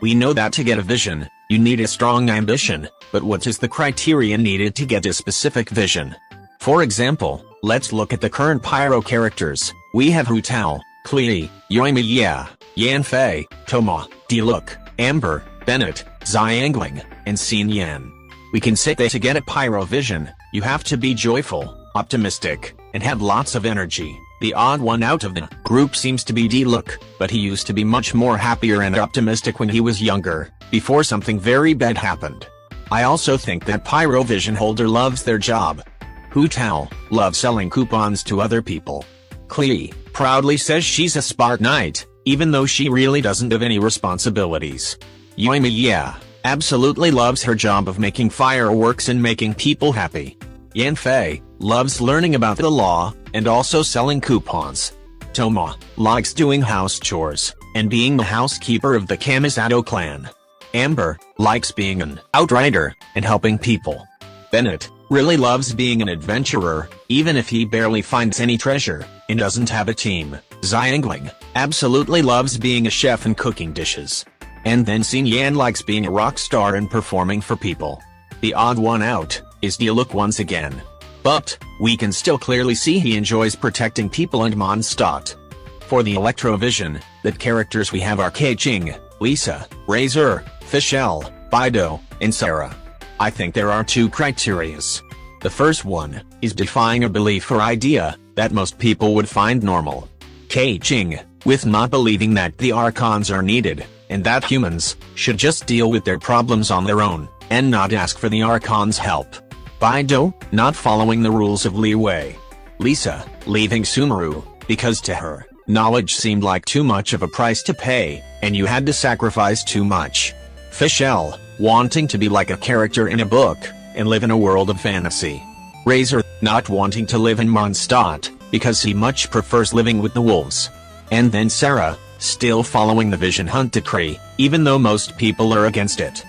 We know that to get a vision, you need a strong ambition, but what is the criteria needed to get a specific vision? For example, let's look at the current Pyro characters. We have Hu Tao, Klee, Yoimiya, Yanfei, Toma, Diluc, Amber, Bennett, Xiangling, and Xin Yan. We can say that to get a Pyro Vision, you have to be joyful, optimistic, and have lots of energy. The odd one out of the group seems to be Diluc, but he used to be much more happier and optimistic when he was younger, before something very bad happened. I also think that Pyro Vision holder loves their job. Hu Tao loves selling coupons to other people. Klee proudly says she's a smart knight, even though she really doesn't have any responsibilities. Yoimiya absolutely loves her job of making fireworks and making people happy. Yanfei loves learning about the law, and also selling coupons. Toma likes doing house chores, and being the housekeeper of the Kamisato clan. Amber likes being an outrider, and helping people. Bennett really loves being an adventurer, even if he barely finds any treasure, and doesn't have a team. Xiangling absolutely loves being a chef and cooking dishes. And then Xin Yan likes being a rock star and performing for people. The odd one out is Diluc once again. But we can still clearly see he enjoys protecting people and Mondstadt. For the Electro Vision, the characters we have are Keqing, Lisa, Razor, Fischl, Bido, and Sarah. I think there are two criterias. The first one is defying a belief or idea that most people would find normal. Keqing, with not believing that the Archons are needed, and that humans should just deal with their problems on their own, and not ask for the Archons' help. Bido, not following the rules of Li Wei. Lisa, leaving Sumeru, because to her, knowledge seemed like too much of a price to pay, and you had to sacrifice too much. Fischl, wanting to be like a character in a book, and live in a world of fantasy. Razor, not wanting to live in Mondstadt, because he much prefers living with the wolves. And then Sarah, still following the Vision Hunt decree, even though most people are against it.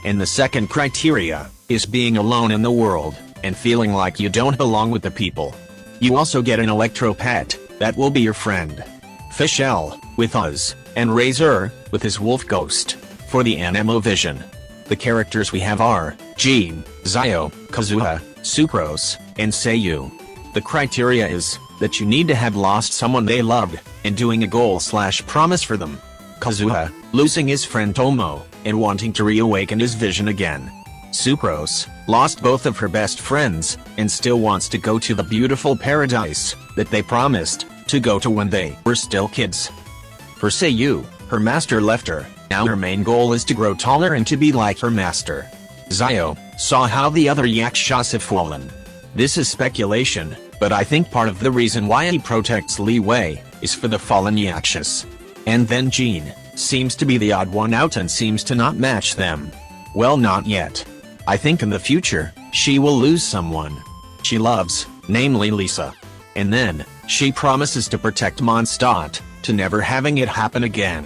And the second criteria is being alone in the world, and feeling like you don't belong with the people. You also get an Electro pet that will be your friend. Fischl, with us, and Razor, with his wolf ghost. For the Anemo Vision, the characters we have are Jean, Zio, Kazuha, Sucrose, and Seiyu. The criteria is that you need to have lost someone they loved, and doing a goal/promise for them. Kazuha, losing his friend Tomo, and wanting to reawaken his vision again. Sucrose, lost both of her best friends, and still wants to go to the beautiful paradise that they promised to go to when they were still kids. For Seiyu, her master left her, now her main goal is to grow taller and to be like her master. Zio saw how the other Yakshas have fallen. This is speculation, but I think part of the reason why he protects Li Wei is for the fallen Yakshas. And then Jean seems to be the odd one out and seems to not match them. Well, not yet. I think in the future, she will lose someone she loves, namely Lisa. And then, she promises to protect Mondstadt, to never having it happen again.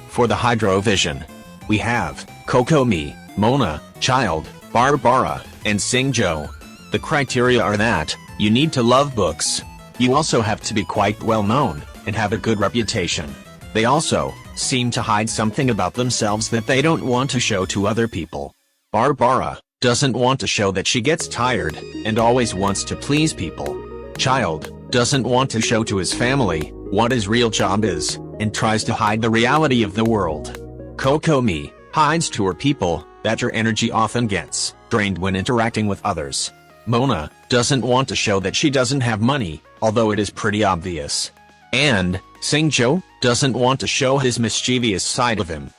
For the Hydro Vision, we have Kokomi, Mona, Child, Barbara, and Singjo. The criteria are that you need to love books. You also have to be quite well known, and have a good reputation. They also seem to hide something about themselves that they don't want to show to other people. Barbara doesn't want to show that she gets tired, and always wants to please people. Child doesn't want to show to his family what his real job is, and tries to hide the reality of the world. Kokomi hides to her people that her energy often gets drained when interacting with others. Mona doesn't want to show that she doesn't have money, although it is pretty obvious. And Singjo doesn't want to show his mischievous side of him.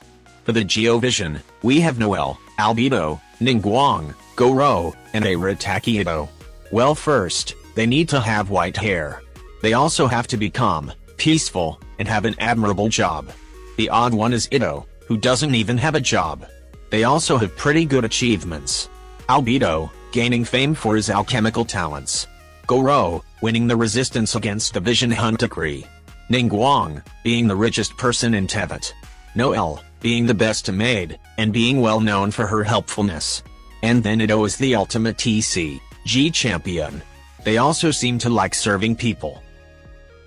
For the Geo Vision, we have Noel, Albedo, Ningguang, Goro, and Arataki. Well, first, they need to have white hair. They also have to be calm, peaceful, and have an admirable job. The odd one is Ito, who doesn't even have a job. They also have pretty good achievements. Albedo, gaining fame for his alchemical talents. Goro, winning the resistance against the Vision Hunt decree. Ningguang, being the richest person in Tebet. Noel, being the best maid, and being well known for her helpfulness. And then Ito is the ultimate TCG champion. They also seem to like serving people.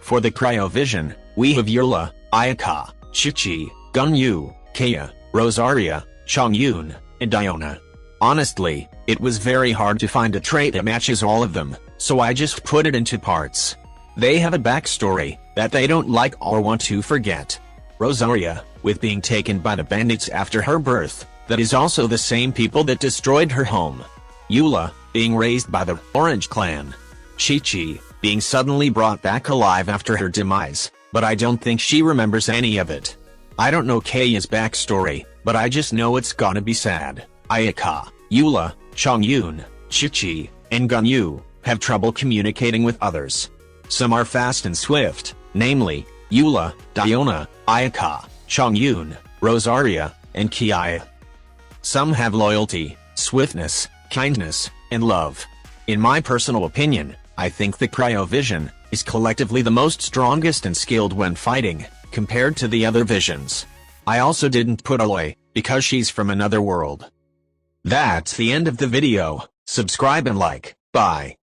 For the Cryo Vision, we have Yurla, Ayaka, Chichi, Gunyu, Kaya, Rosaria, Chongyun, and Diona. Honestly, it was very hard to find a trait that matches all of them, so I just put it into parts. They have a backstory that they don't like or want to forget. Rosaria, with being taken by the bandits after her birth, that is also the same people that destroyed her home. Eula, being raised by the Orange Clan. Chi-Chi, being suddenly brought back alive after her demise, but I don't think she remembers any of it. I don't know Kaya's backstory, but I just know it's gonna be sad. Ayaka, Eula, Chongyun, Chi-Chi, and Ganyu have trouble communicating with others. Some are fast and swift, namely, Eula, Diona, Ayaka, Chongyun, Rosaria, and Kiaya. Some have loyalty, swiftness, kindness, and love. In my personal opinion, I think the Cryo Vision is collectively the most strongest and skilled when fighting, compared to the other visions. I also didn't put Aloy, because she's from another world. That's the end of the video. Subscribe and like. Bye.